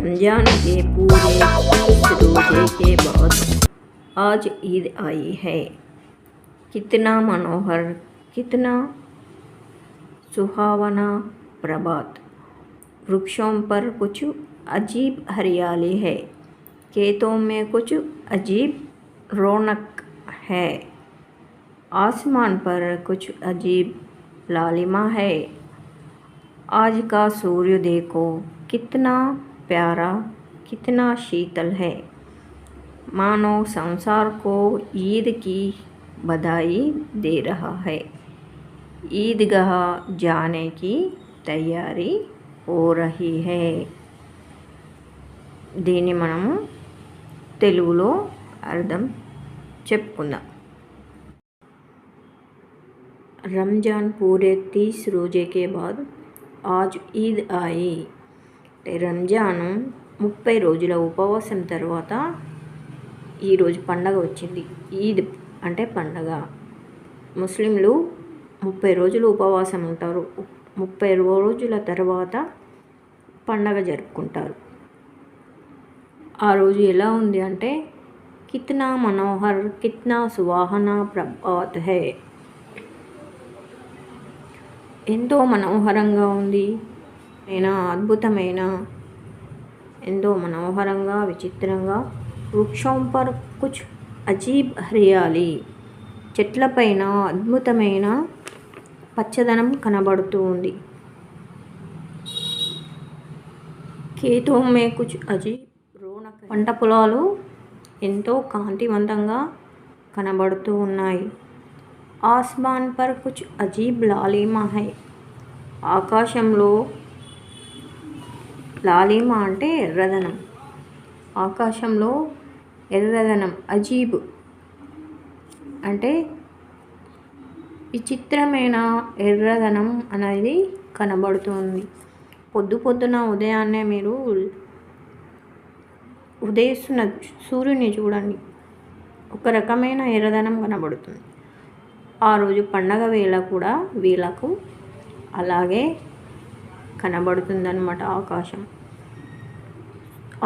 रमजान के पूरे 30 रोजे के बाद आज ईद आई है। कितना मनोहर, कितना सुहावना प्रभात। वृक्षों पर कुछ अजीब हरियाली है, खेतों में कुछ अजीब रौनक है, आसमान पर कुछ अजीब लालिमा है। आज का सूर्य देखो, कितना प्यारा, कितना शीतल है, मानो संसार को ईद की बधाई दे रहा है। ईदगाह जाने की तैयारी हो रही है। దీన్ని మనము తెలుగులో అర్థం చెప్పుకుందాం। रमज़ान पूरे 30 रोजे के बाद आज ईद आई। రంజాను 30 రోజుల ఉపవాసం తర్వాత ఈరోజు పండగ వచ్చింది। ఈద్ అంటే పండగ। ముస్లింలు 30 రోజులు ఉపవాసం ఉంటారు। 30 రోజుల తర్వాత పండగ జరుపుకుంటారు। ఆ రోజు ఎలా ఉంది అంటే కిత్నా మనోహర్, కిత్నా సువాహనా ప్రభాత్ హై। ఎంతో మనోహరంగా ఉంది, అద్భుతమైన, ఎంతో మనోహరంగా, విచిత్రంగా। వృక్షం పర్ కుచ్ అజీబ్ హరియాలి, చెట్లపైన అద్భుతమైన పచ్చదనం కనబడుతూ ఉంది। ఖేతో మే కుచ్ అజీబ్ రౌనక్, పంట పొలాలు ఎంతో కాంతివంతంగా కనబడుతూ ఉన్నాయి। ఆస్మాన్ పర్ కుచ్ అజీబ్ లాలిమా హై, ఆకాశంలో, లాలిమా అంటే ఎర్రదనం, ఆకాశంలో ఎర్రదనం, అజీబ్ అంటే విచిత్రమైన ఎర్రదనం అనేది కనబడుతుంది। పొద్దున ఉదయాన్నే మీరు ఉదయిస్తున్న సూర్యుని చూడండి, ఒక రకమైన ఎర్రదనం కనబడుతుంది। ఆ రోజు పండగ వేళ కూడా వీళ్ళకు అలాగే కనబడుతుందన్నమాట ఆకాశం।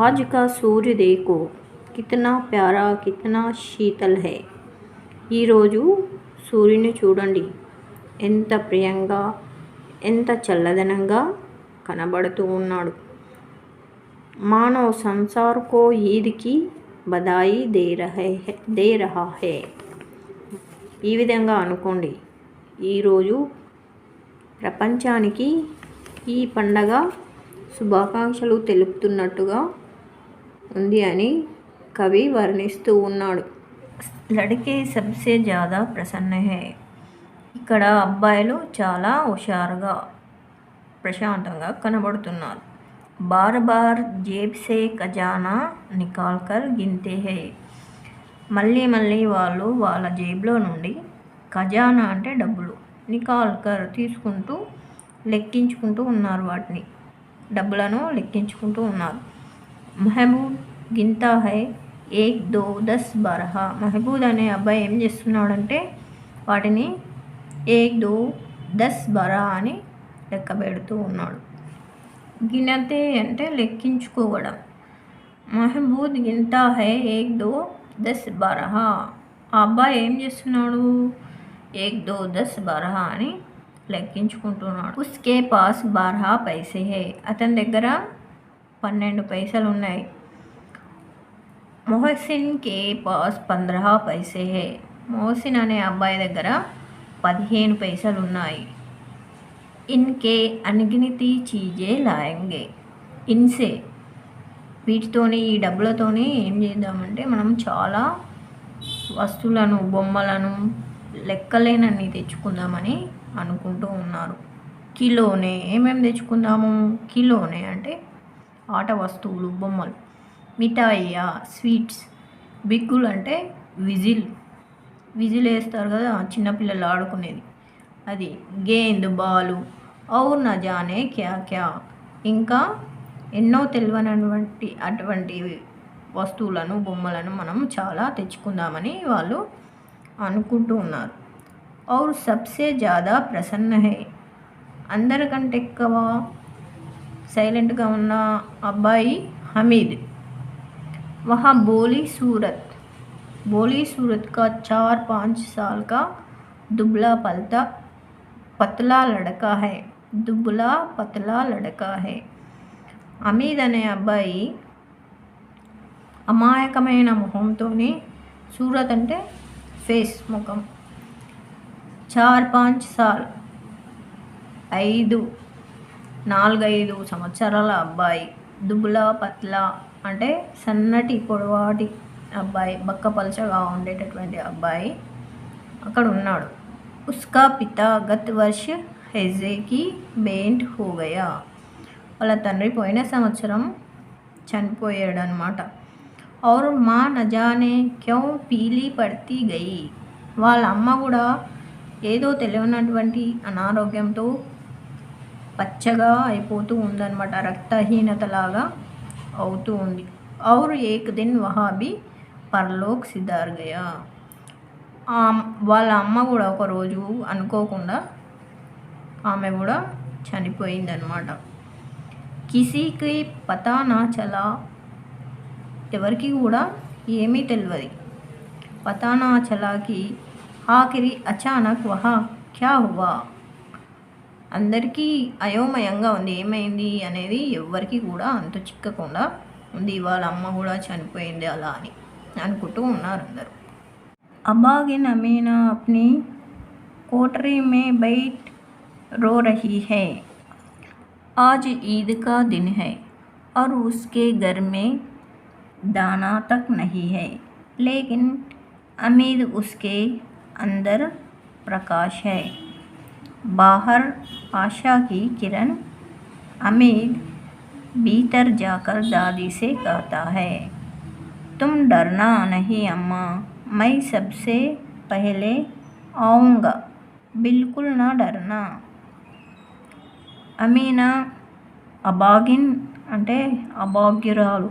ఆజ్ కా సూర్య దేఖో, కితనా ప్యారా, కితనా శీతల్ హై। ఈరోజు సూర్యుని చూడండి, ఎంత ప్రియంగా, ఎంత చల్లదనంగా కనబడుతూ ఉన్నాడు। మానవ సంసార్ కో ఈద్ కి బధాయి దే రహా హై। ఈ విధంగా అనుకోండి, ఈరోజు ప్రపంచానికి ఈ పండగ శుభాకాంక్షలు తెలుపుతున్నట్టుగా ఉంది అని కవి వర్ణిస్తూ ఉన్నాడు। లడ్కే సబ్సే జ్యాదా ప్రసన్న హై। ఇక్కడ అబ్బాయిలు చాలా హుషారుగా, ప్రశాంతంగా కనబడుతున్నారు। బార్ బార్ జేబ్ సే ఖజానా నికాల్ కర్ గిన్తే హై। మళ్ళీ వాళ్ళు వాళ్ళ జేబులో నుండి ఖజానా అంటే డబ్బులు, నికాల్ కర్ తీసుకుంటూ, లెక్కించుకుంటూ ఉన్నారు, వాటిని డబ్బులను లెక్కించుకుంటూ ఉన్నారు। మహబూబ్ గిన్తా హై 1 2 10 12। మహబూబ్ అనే అబ్బాయి ఏం చేస్తున్నాడంటే వాటిని 1 2 10 12 అని లెక్క పెడుతూ ఉన్నాడు। గినతే అంటే లెక్కించుకోవడం। మహబూబ్ గిన్తా హై 1 2 10 12। ఆ అబ్బాయి ఏం చేస్తున్నాడు, 1 2 10 12 అని లెక్కించుకుంటున్నాడు। ఉస్కే పాస్ 12 పైసే హై। అతని దగ్గర 12 పైసలు ఉన్నాయి। మొహసిన్ కే పాస్ 15 పైసే హై। మొహసిన్ అనే అబ్బాయి దగ్గర 15 పైసలు ఉన్నాయి। ఇన్కే అన్గినతి చీజే లాయంగే। ఇన్సే వీటితోని, ఈ డబ్బులతోని ఏం చేద్దామంటే మనం చాలా వస్తువులను, బొమ్మలను లెక్కలేనన్ని తెచ్చుకుందామని అనుకుంటూ ఉన్నారు। కిలోనే ఏమేమి తెచ్చుకుందాము, కిలోనే అంటే ఆట వస్తువులు, బొమ్మలు। మిఠాయియా స్వీట్స్, బిగ్గులు అంటే విజిల్ వేస్తారు కదా చిన్నపిల్లలు ఆడుకునేది అది, గేంద్ బాలు, ఔర్ నా జానే క్యా క్యా, ఇంకా ఎన్నో తెలియనటువంటి అటువంటి వస్తువులను, బొమ్మలను మనం చాలా తెచ్చుకుందామని వాళ్ళు అనుకుంటూ ఉన్నారు। ఔర్ సబ్సే జ్యాదా ప్రసన్న హై, అందరికంటే ఎక్కువ సైలెంట్గా ఉన్న అబ్బాయి हमीद। वह बोली सूरत का 4-5 साल का दुबला पतला लड़का है। అమీద్ అనే అబ్బాయి అమాయకమైన మొహంతోని, సూరత్ అంటే ఫేస్, ముఖం, 4-5 సాల్ 4-5 సంవత్సరాల అబ్బాయి, దుబులా పత్లా అంటే సన్నటి పొడవాటి అబ్బాయి, బక్కపలచగా ఉండేటటువంటి అబ్బాయి అక్కడ ఉన్నాడు. ఉస్కా పితా గత్ వర్ష హెజేకి బేంట్ హో గయా. వాళ్ళ తండ్రి పోయిన సంవత్సరం చనిపోయాడు అనమాట. और माँ न जाने क्यों पीली पड़ती गई. వాళ్ళ అమ్మ కూడా ఏదో తెలియనటువంటి అనారోగ్యంతో పచ్చగా అయిపోతూ ఉందన్నమాట, రక్తహీనతలాగా అవుతూ ఉంది. और एक दिन वहाँ भी परलोक सिधार गया. వాళ్ళ అమ్మ కూడా ఒకరోజు అనుకోకుండా ఆమె కూడా చనిపోయిందనమాట. కిసీకి పతా నా చలా, ఎవరికి కూడా ఏమీ తెలియదు. పతా నా చలాకి ఆఖరి అచానక్ వహా క్యా హువా. అందరికీ అయోమయంగా ఉంది, ఏమైంది అనేది ఎవ్వరికి కూడా అంతు చిక్కకుండా ఉంది. వాళ్ళ అమ్మ కూడా చనిపోయింది అలా అని అనుకుంటూ ఉన్నారు అందరూ. అబాగిన్ అమీనా అప్నీ कोठरी में बैठ रो रही है. आज ईद का दिन है और उसके घर में दाना तक नहीं है, लेकिन अमीद उसके अंदर प्रकाश है. बाहर आशा की किरण. अमीद भीतर जाकर दादी से कहता है, तुम डरना नहीं अम्मा, मैं सबसे पहले आऊँगा, बिल्कुल ना डरना. అమీనా అబాగిన్ అంటే అభాగ్యురాలు.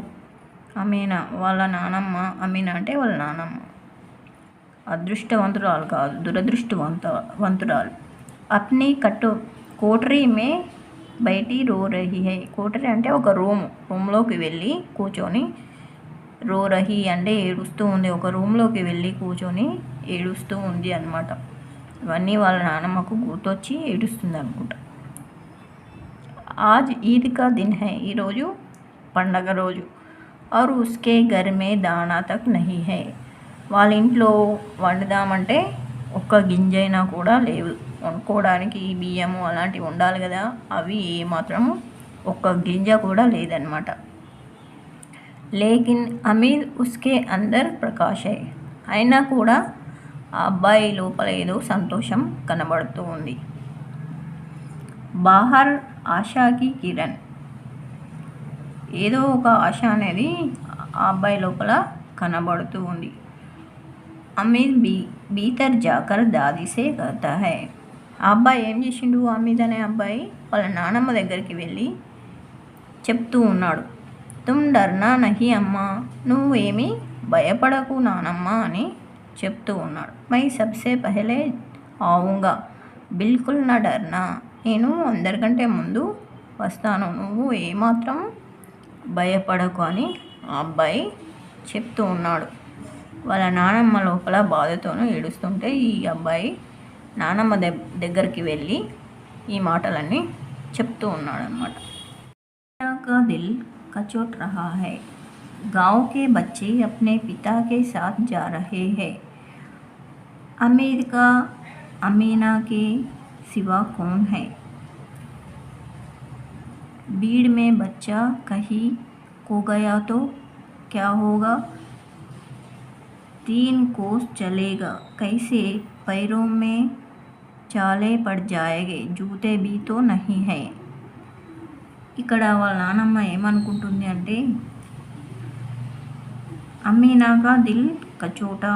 అమీనా వాళ్ళ నానమ్మ, అమీనా అంటే వాళ్ళ నానమ్మ. అదృష్టవంతురాలు కాదు, దురదృష్టవంతురాలు. అప్నీ కోటరీ మే బయటి రో రహీ హై. కోటరీ అంటే ఒక రూమ్లోకి వెళ్ళి కూర్చొని, రో రహీ అంటే ఏడుస్తూ ఉంది, ఒక రూమ్లోకి వెళ్ళి కూర్చొని ఏడుస్తూ ఉంది అన్నమాట. ఇవన్నీ వాళ్ళ నానమ్మకు గుర్తొచ్చి ఏడుస్తుంది అనుకుంటా. आज ईद का दिन है, ఈరోజు పండగ రోజు. और उसके घर में दाना तक नहीं है. వాళ్ళ ఇంట్లో వండుదామంటే ఒక్క గింజైనా కూడా లేవు. వండుకోవడానికి బియ్యము అలాంటివి ఉండాలి కదా, అవి ఏమాత్రము ఒక్క గింజ కూడా లేదనమాట. లేకిన్ అమీద్ ఉస్కే అందర్ ప్రకాష్ హై. అయినా కూడా ఆ అబ్బాయి లోపల ఏదో సంతోషం కనబడుతూ ఉంది. బాహర్ ఆశాకి కిరణ్, ఏదో ఒక ఆశ అనేది ఆ అబ్బాయి లోపల కనబడుతూ ఉంది. అమీద్ భీతర్ జాకర్ దాదీసే కహతా హై. ఆ అబ్బాయి ఏం చేసిండు, అమీద్ అనే అబ్బాయి వాళ్ళ నానమ్మ దగ్గరికి వెళ్ళి చెప్తూ ఉన్నాడు, తుమ్ డర్నా నహి అమ్మా, నువ్వేమీ భయపడకు నానమ్మ అని చెప్తూ ఉన్నాడు. మై సబ్సే పహలే ఆవుంగా, బిల్కుల్ నా డర్నా, నేను అందరికంటే ముందు వస్తాను, నువ్వు ఏమాత్రం భయపడకు అని ఆ అబ్బాయి చెప్తూ ఉన్నాడు. వాళ్ళ నానమ్మ లోపల బాధతోనూ ఏడుస్తుంటే ఈ అబ్బాయి నానమ్మ దగ్గరికి వెళ్ళి ఈ మాటలన్నీ చెప్తూ ఉన్నాడు అన్నమాట. का दिल कचोट रहा है. गांव के बच्चे अपने पिता के साथ जा रहे हैं. अमीर का अमीना के सिवा कौन है. भीड़ में बच्चा कहीं खो गया तो क्या होगा. 3 कोस चलेगा, कैसे पैरों में चाले पड़ जाएंगे, जूते भी तो नहीं है. ఇక్కడ వాళ్ళ నానమ్మ ఏమనుకుంటుంది అంటే, అమీనాకా దిల్ కచోటా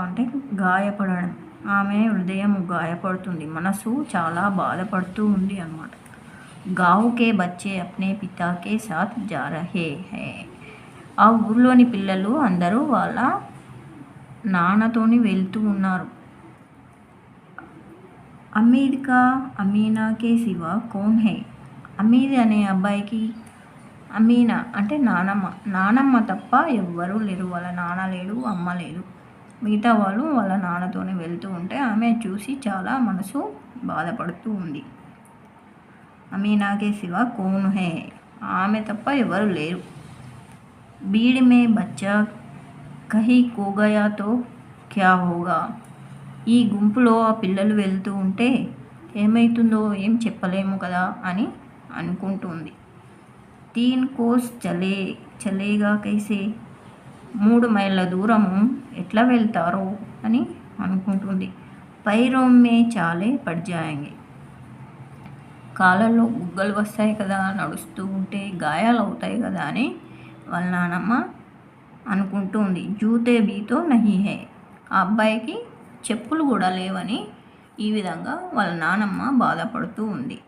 అంటే గాయపడడం, ఆమె హృదయం గాయపడుతుంది, మనసు చాలా బాధపడుతూ ఉంది అన్నమాట. గావుకే బచ్చే అప్నే పితాకే సాత్ జా రహే హై. ఆ ఊర్లోని పిల్లలు అందరూ వాళ్ళ నాన్నతోని వెళ్తూ ఉన్నారు. అమీద్ కా అమీనాకే సివా కౌన్ హై. అమీద్ అనే అబ్బాయికి అమీనా అంటే నానమ్మ. నానమ్మ తప్ప ఎవ్వరూ లేరు. వాళ్ళ నాన్న లేడు, అమ్మ లేదు. మిగతా వాళ్ళు వాళ్ళ నాన్నతోనే వెళ్తూ ఉంటే ఆమె చూసి చాలా మనసు బాధపడుతూ ఉంది. అమీనాకే సివా కౌన్ హై, ఆమె తప్ప ఎవరు లేరు. భీడ్ మే బచ్చా కహీ ఖో గయా తో క్యా హోగా, ఈ గుంపులో ఆ పిల్లలు వెళ్తూ ఉంటే ఏమవుతుందో ఏం చెప్పలేము కదా అని అనుకుంటుంది. 3 కోస్ చలేగా కైసే, 3 మైళ్ళ దూరము ఎట్లా వెళ్తారో అని అనుకుంటుంది. పైరో మే చాలే పడ్ జాయేంగే, కాళ్ళల్లో గుగ్గలు వస్తాయి కదా, నడుస్తూ ఉంటే గాయాలు అవుతాయి కదా అని వాళ్ళ నానమ్మ అనుకుంటుంది. జూతే బీతో నహీ హై, ఆ అబ్బాయికి చెప్పులు కూడా లేవని ఈ విధంగా వాళ్ళ నానమ్మ బాధపడుతూ ఉంది.